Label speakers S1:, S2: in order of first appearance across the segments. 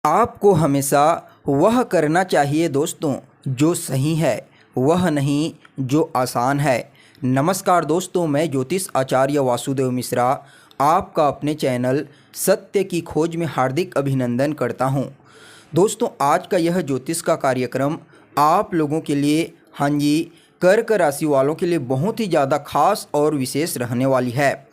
S1: आपको हमेशा वह करना चाहिए दोस्तों जो सही है, वह नहीं जो आसान है। नमस्कार दोस्तों, मैं ज्योतिष आचार्य वासुदेव मिश्रा आपका अपने चैनल सत्य की खोज में हार्दिक अभिनंदन करता हूं। दोस्तों, आज का यह ज्योतिष का कार्यक्रम आप लोगों के लिए, हाँ जी, कर्क राशि वालों के लिए बहुत ही ज़्यादा खास और विशेष रहने वाली है।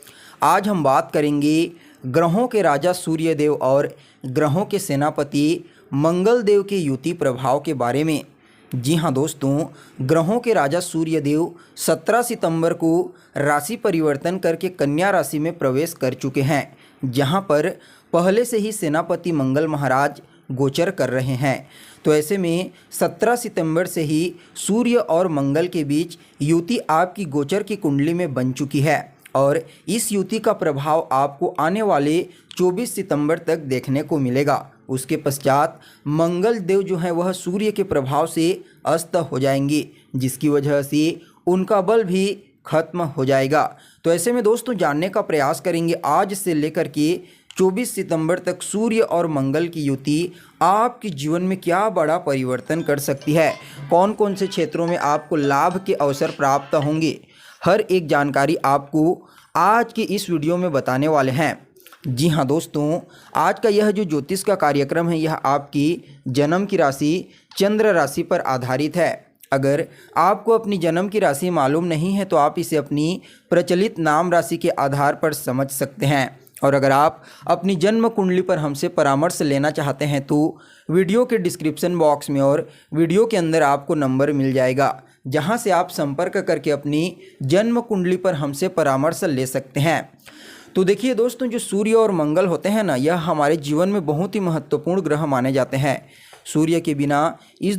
S1: आज हम बात करेंगे ग्रहों के राजा सूर्यदेव और ग्रहों के सेनापति मंगल देव के युति प्रभाव के बारे में। जी हाँ दोस्तों, ग्रहों के राजा सूर्यदेव 17 सितंबर को राशि परिवर्तन करके कन्या राशि में प्रवेश कर चुके हैं, जहाँ पर पहले से ही सेनापति मंगल महाराज गोचर कर रहे हैं। तो ऐसे में 17 सितंबर से ही सूर्य और मंगल के बीच युति आपकी गोचर की कुंडली में बन चुकी है और इस युति का प्रभाव आपको आने वाले 24 सितंबर तक देखने को मिलेगा। उसके पश्चात मंगल देव जो हैं वह सूर्य के प्रभाव से अस्त हो जाएंगे, जिसकी वजह से उनका बल भी खत्म हो जाएगा। तो ऐसे में दोस्तों जानने का प्रयास करेंगे आज से लेकर के 24 सितंबर तक सूर्य और मंगल की युति आपके जीवन में क्या बड़ा परिवर्तन कर सकती है, कौन कौन से क्षेत्रों में आपको लाभ के अवसर प्राप्त होंगे। हर एक जानकारी आपको आज के इस वीडियो में बताने वाले हैं। जी हाँ दोस्तों, आज का यह जो ज्योतिष का कार्यक्रम है यह आपकी जन्म की राशि चंद्र राशि पर आधारित है। अगर आपको अपनी जन्म की राशि मालूम नहीं है तो आप इसे अपनी प्रचलित नाम राशि के आधार पर समझ सकते हैं। और अगर आप अपनी जन्म कुंडली पर हमसे परामर्श लेना चाहते हैं तो वीडियो के डिस्क्रिप्शन बॉक्स में और वीडियो के अंदर आपको नंबर मिल जाएगा, जहां से आप संपर्क करके अपनी जन्म कुंडली पर हमसे परामर्श ले सकते हैं। तो देखिए दोस्तों, जो सूर्य और मंगल होते हैं ना, यह हमारे जीवन में बहुत ही महत्वपूर्ण ग्रह माने जाते हैं। सूर्य के बिना इस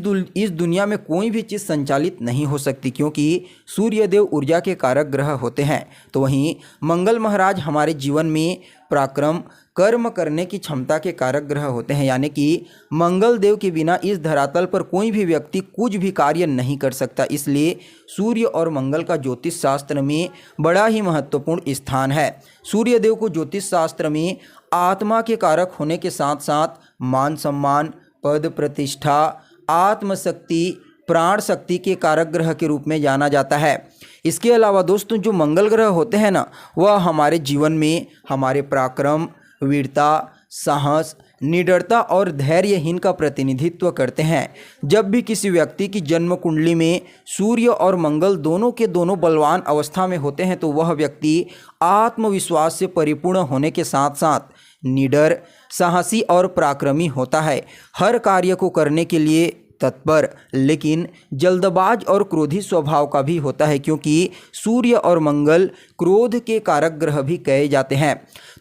S1: दुनिया में कोई भी चीज़ संचालित नहीं हो सकती, क्योंकि सूर्यदेव ऊर्जा के कारक ग्रह होते हैं। तो वहीं मंगल महाराज हमारे जीवन में पराक्रम, कर्म करने की क्षमता के कारक ग्रह होते हैं, यानी कि मंगल देव के बिना इस धरातल पर कोई भी व्यक्ति कुछ भी कार्य नहीं कर सकता। इसलिए सूर्य और मंगल का ज्योतिष शास्त्र में बड़ा ही महत्वपूर्ण स्थान है। सूर्य देव को ज्योतिष शास्त्र में आत्मा के कारक होने के साथ साथ मान सम्मान, पद प्रतिष्ठा, आत्मशक्ति, प्राण शक्ति के कारक ग्रह के रूप में जाना जाता है। इसके अलावा दोस्तों, जो मंगल ग्रह होते हैं ना, वह हमारे जीवन में हमारे पराक्रम, वीरता, साहस, निडरता और धैर्यहीन का प्रतिनिधित्व करते हैं। जब भी किसी व्यक्ति की जन्म कुंडली में सूर्य और मंगल दोनों के दोनों बलवान अवस्था में होते हैं तो वह व्यक्ति आत्मविश्वास से परिपूर्ण होने के साथ साथ निडर, साहसी और पराक्रमी होता है। हर कार्य को करने के लिए तत्पर, लेकिन जल्दबाज और क्रोधी स्वभाव का भी होता है, क्योंकि सूर्य और मंगल क्रोध के कारक ग्रह भी कहे जाते हैं।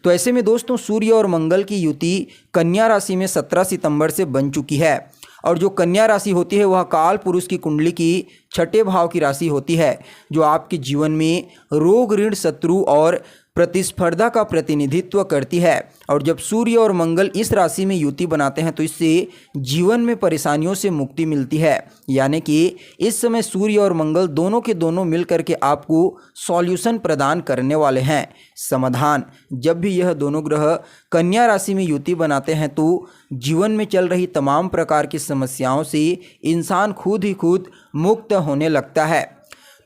S1: तो ऐसे में दोस्तों, सूर्य और मंगल की युति कन्या राशि में 17 सितंबर से बन चुकी है। और जो कन्या राशि होती है वह काल पुरुष की कुंडली की छठे भाव की राशि होती है, जो आपके जीवन में रोग, ऋण, शत्रु और प्रतिस्पर्धा का प्रतिनिधित्व करती है। और जब सूर्य और मंगल इस राशि में युति बनाते हैं तो इससे जीवन में परेशानियों से मुक्ति मिलती है, यानी कि इस समय सूर्य और मंगल दोनों के दोनों मिलकर के आपको सॉल्यूशन प्रदान करने वाले हैं, समाधान। जब भी यह दोनों ग्रह कन्या राशि में युति बनाते हैं तो जीवन में चल रही तमाम प्रकार की समस्याओं से इंसान खुद ही खुद मुक्त होने लगता है।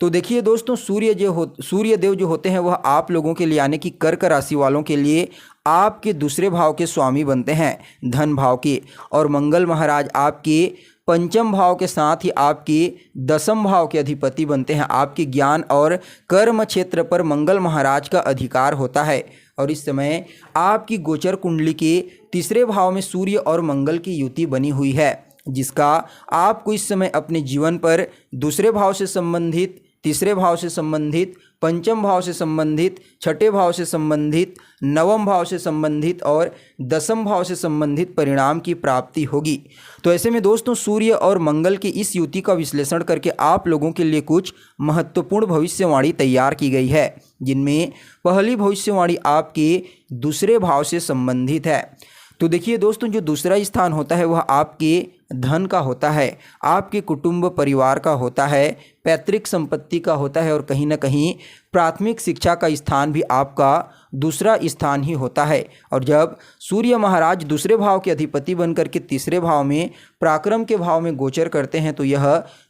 S1: तो देखिए दोस्तों, सूर्यदेव जो होते हैं वह आप लोगों के लिए, यानी कि कर्क राशि वालों के लिए आपके दूसरे भाव के स्वामी बनते हैं, धन भाव के। और मंगल महाराज आपके पंचम भाव के साथ ही आपके दसम भाव के अधिपति बनते हैं। आपके ज्ञान और कर्म क्षेत्र पर मंगल महाराज का अधिकार होता है। और इस समय आपकी गोचर कुंडली के तीसरे भाव में सूर्य और मंगल की युति बनी हुई है, जिसका आपको इस समय अपने जीवन पर दूसरे भाव से संबंधित, तीसरे भाव से संबंधित, पंचम भाव से संबंधित, छठे भाव से संबंधित, नवम भाव से संबंधित और दसम भाव से संबंधित परिणाम की प्राप्ति होगी। तो ऐसे में दोस्तों, सूर्य और मंगल की इस युति का विश्लेषण करके आप लोगों के लिए कुछ महत्वपूर्ण भविष्यवाणी तैयार की गई है, जिनमें पहली भविष्यवाणी आपके दूसरे भाव से संबंधित है। तो देखिए दोस्तों, जो दूसरा स्थान होता है वह आपके धन का होता है, आपके कुटुंब परिवार का होता है, पैतृक संपत्ति का होता है और कहीं ना कहीं प्राथमिक शिक्षा का स्थान भी आपका दूसरा स्थान ही होता है। और जब सूर्य महाराज दूसरे भाव के अधिपति बनकर के तीसरे भाव में पराक्रम के भाव में गोचर करते हैं तो यह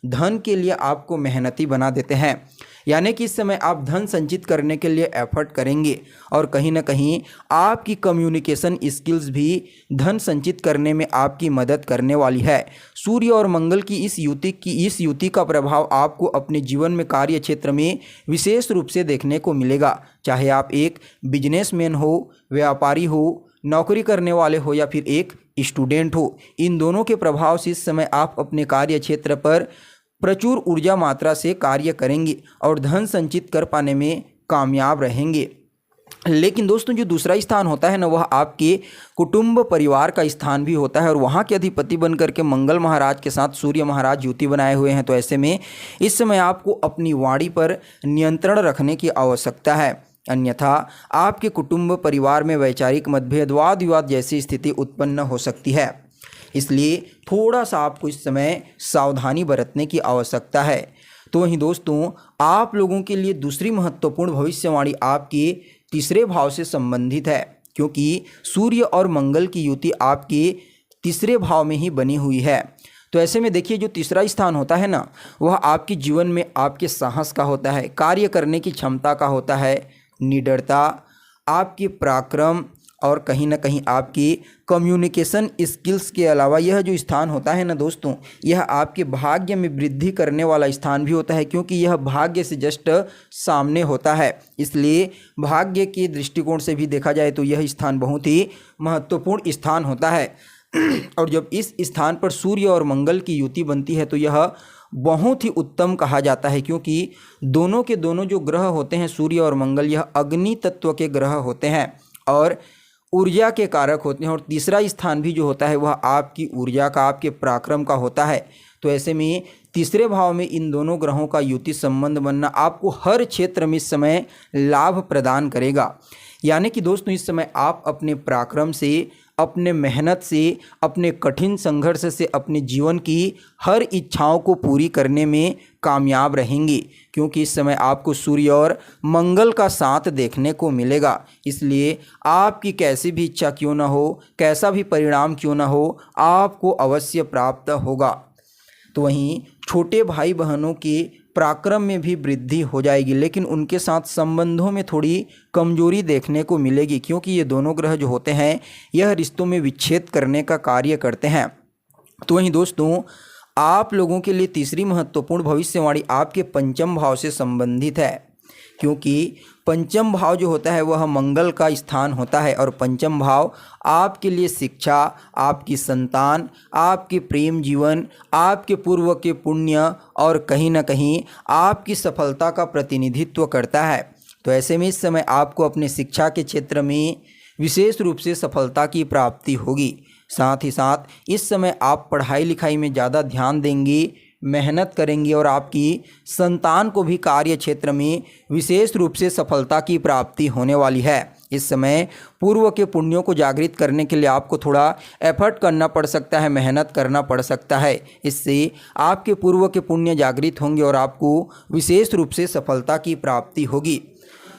S1: धन के लिए आपको मेहनती बना देते हैं। यानी कि इस समय आप धन संचित करने के लिए एफर्ट करेंगे और कहीं ना कहीं आपकी कम्युनिकेशन स्किल्स भी धन संचित करने में आपकी मदद करने वाली है। सूर्य और मंगल की इस युति का प्रभाव आपको अपने जीवन में कार्य क्षेत्र में विशेष रूप से देखने को मिलेगा। चाहे आप एक बिजनेसमैन हो, व्यापारी हो, नौकरी करने वाले हो या फिर एक स्टूडेंट हो, इन दोनों के प्रभाव से इस समय आप अपने कार्य क्षेत्र पर प्रचुर ऊर्जा मात्रा से कार्य करेंगे और धन संचित कर पाने में कामयाब रहेंगे। लेकिन दोस्तों जो दूसरा स्थान होता है ना, वह आपके कुटुंब परिवार का स्थान भी होता है और वहाँ के अधिपति बनकर के मंगल महाराज के साथ सूर्य महाराज युति बनाए हुए हैं। तो ऐसे में इस समय आपको अपनी वाणी पर नियंत्रण रखने की आवश्यकता है, अन्यथा आपके कुटुंब परिवार में वैचारिक मतभेद, वाद विवाद जैसी स्थिति उत्पन्न हो सकती है। इसलिए थोड़ा सा आपको इस समय सावधानी बरतने की आवश्यकता है। तो वहीं दोस्तों आप लोगों के लिए दूसरी महत्वपूर्ण भविष्यवाणी आपके तीसरे भाव से संबंधित है, क्योंकि सूर्य और मंगल की युति आपके तीसरे भाव में ही बनी हुई है। तो ऐसे में देखिए जो तीसरा स्थान होता है ना, वह आपके जीवन में आपके साहस का होता है, कार्य करने की क्षमता का होता है, निडरता, आपके पराक्रम और कहीं ना कहीं आपकी कम्युनिकेशन स्किल्स के अलावा यह जो स्थान होता है ना दोस्तों, यह आपके भाग्य में वृद्धि करने वाला स्थान भी होता है, क्योंकि यह भाग्य से जस्ट सामने होता है। इसलिए भाग्य के दृष्टिकोण से भी देखा जाए तो यह स्थान बहुत ही महत्वपूर्ण स्थान होता है। और जब इस स्थान पर सूर्य और मंगल की युति बनती है तो यह बहुत ही उत्तम कहा जाता है, क्योंकि दोनों के दोनों जो ग्रह होते हैं सूर्य और मंगल, यह अग्नि तत्व के ग्रह होते हैं और ऊर्जा के कारक होते हैं। और तीसरा स्थान भी जो होता है वह आपकी ऊर्जा का, आपके पराक्रम का होता है। तो ऐसे में तीसरे भाव में इन दोनों ग्रहों का युति संबंध बनना आपको हर क्षेत्र में इस समय लाभ प्रदान करेगा। यानी कि दोस्तों इस समय आप अपने पराक्रम से, अपने मेहनत से, अपने कठिन संघर्ष से अपने जीवन की हर इच्छाओं को पूरी करने में कामयाब रहेंगे, क्योंकि इस समय आपको सूर्य और मंगल का साथ देखने को मिलेगा। इसलिए आपकी कैसी भी इच्छा क्यों ना हो, कैसा भी परिणाम क्यों ना हो, आपको अवश्य प्राप्त होगा। तो वहीं छोटे भाई बहनों के पराक्रम में भी वृद्धि हो जाएगी, लेकिन उनके साथ संबंधों में थोड़ी कमजोरी देखने को मिलेगी, क्योंकि ये दोनों ग्रह जो होते हैं यह रिश्तों में विच्छेद करने का कार्य करते हैं। तो वहीं दोस्तों आप लोगों के लिए तीसरी महत्वपूर्ण भविष्यवाणी आपके पंचम भाव से संबंधित है, क्योंकि पंचम भाव जो होता है वह मंगल का स्थान होता है और पंचम भाव आपके लिए शिक्षा, आपकी संतान, आपके प्रेम जीवन, आपके पूर्व के पुण्य और कहीं ना कहीं आपकी सफलता का प्रतिनिधित्व करता है। तो ऐसे में इस समय आपको अपने शिक्षा के क्षेत्र में विशेष रूप से सफलता की प्राप्ति होगी। साथ ही साथ इस समय आप पढ़ाई लिखाई में ज़्यादा ध्यान देंगे, मेहनत करेंगे और आपकी संतान को भी कार्य क्षेत्र में विशेष रूप से सफलता की प्राप्ति होने वाली है। इस समय पूर्व के पुण्यों को जागृत करने के लिए आपको थोड़ा एफर्ट करना पड़ सकता है, मेहनत करना पड़ सकता है। इससे आपके पूर्व के पुण्य जागृत होंगे और आपको विशेष रूप से सफलता की प्राप्ति होगी।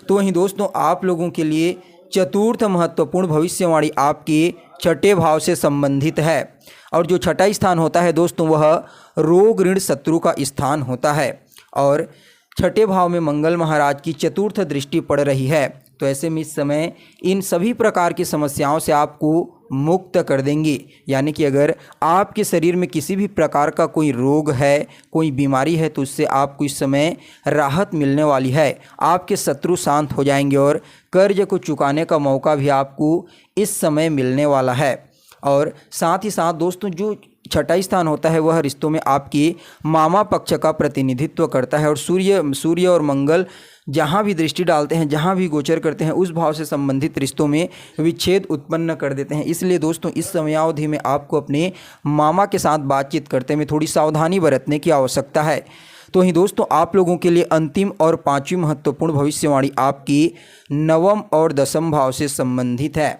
S1: तो वहीं दोस्तों आप लोगों के लिए चतुर्थ महत्वपूर्ण भविष्यवाणी आपके छठे भाव से संबंधित है और जो छठा स्थान होता है दोस्तों वह रोग ऋण शत्रु का स्थान होता है और छठे भाव में मंगल महाराज की चतुर्थ दृष्टि पड़ रही है। तो ऐसे में इस समय इन सभी प्रकार की समस्याओं से आपको मुक्त कर देंगे। यानी कि अगर आपके शरीर में किसी भी प्रकार का कोई रोग है, कोई बीमारी है, तो उससे आपको इस समय राहत मिलने वाली है। आपके शत्रु शांत हो जाएंगे और कर्ज को चुकाने का मौका भी आपको इस समय मिलने वाला है। और साथ ही साथ दोस्तों जो छठा स्थान होता है वह रिश्तों में आपके मामा पक्ष का प्रतिनिधित्व करता है और सूर्य और मंगल जहाँ भी दृष्टि डालते हैं, जहाँ भी गोचर करते हैं, उस भाव से संबंधित रिश्तों में विच्छेद उत्पन्न कर देते हैं। इसलिए दोस्तों इस समयावधि में आपको अपने मामा के साथ बातचीत करते में थोड़ी सावधानी बरतने की आवश्यकता है। तो ही दोस्तों आप लोगों के लिए अंतिम और पांचवी महत्वपूर्ण भविष्यवाणी आपकी नवम और दसम भाव से संबंधित है।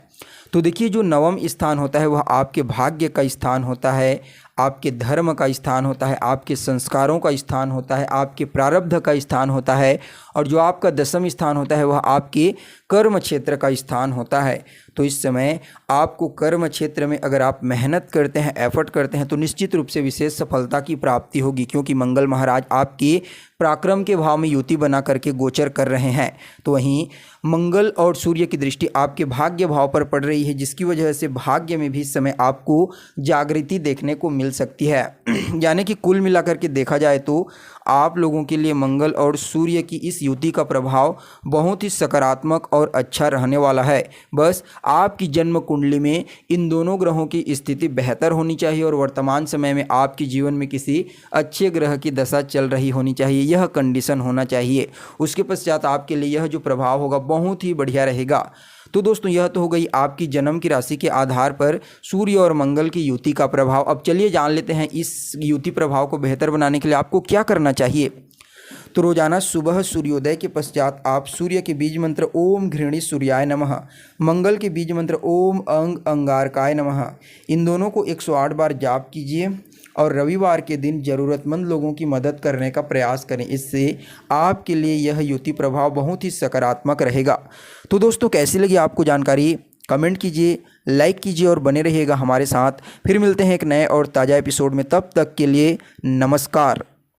S1: तो देखिए जो नवम स्थान होता है वह आपके भाग्य का स्थान होता है, आपके धर्म का स्थान होता है, आपके संस्कारों का स्थान होता है, आपके प्रारब्ध का स्थान होता है, और जो आपका दशम स्थान होता है वह आपके कर्म क्षेत्र का स्थान होता है। तो इस समय आपको कर्म क्षेत्र में अगर आप मेहनत करते हैं, एफर्ट करते हैं, तो निश्चित रूप से विशेष सफलता की प्राप्ति होगी, क्योंकि मंगल महाराज आपके पराक्रम के भाव में युति बना करके गोचर कर रहे हैं। तो वहीं मंगल और सूर्य की दृष्टि आपके भाग्य भाव पर पड़ रही है, जिसकी वजह से भाग्य में भी इस समय आपको जागृति देखने को मिल सकती है। यानी कि कुल मिलाकर के देखा जाए तो आप लोगों के लिए मंगल और सूर्य की इस युति का प्रभाव बहुत ही सकारात्मक और अच्छा रहने वाला है। बस आपकी जन्म कुंडली में इन दोनों ग्रहों की स्थिति बेहतर होनी चाहिए और वर्तमान समय में आपके जीवन में किसी अच्छे ग्रह की दशा चल रही होनी चाहिए, यह कंडीशन होना चाहिए। उसके पश्चात आपके लिए यह जो प्रभाव होगा बहुत ही बढ़िया रहेगा। तो दोस्तों यह तो हो गई आपकी जन्म की राशि के आधार पर सूर्य और मंगल की युति का प्रभाव। अब चलिए जान लेते हैं इस युति प्रभाव को बेहतर बनाने के लिए आपको क्या करना चाहिए। तो रोजाना सुबह सूर्योदय के पश्चात आप सूर्य के बीज मंत्र ओम घृणी सूर्याय नमः, मंगल के बीज मंत्र ओम अंग अंगारकाय नमः, इन दोनों को 108 बार जाप कीजिए और रविवार के दिन ज़रूरतमंद लोगों की मदद करने का प्रयास करें। इससे आपके लिए यह युति प्रभाव बहुत ही सकारात्मक रहेगा। तो दोस्तों कैसी लगी आपको जानकारी, कमेंट कीजिए, लाइक कीजिए और बने रहिएगा हमारे साथ। फिर मिलते हैं एक नए और ताज़ा एपिसोड में, तब तक के लिए नमस्कार।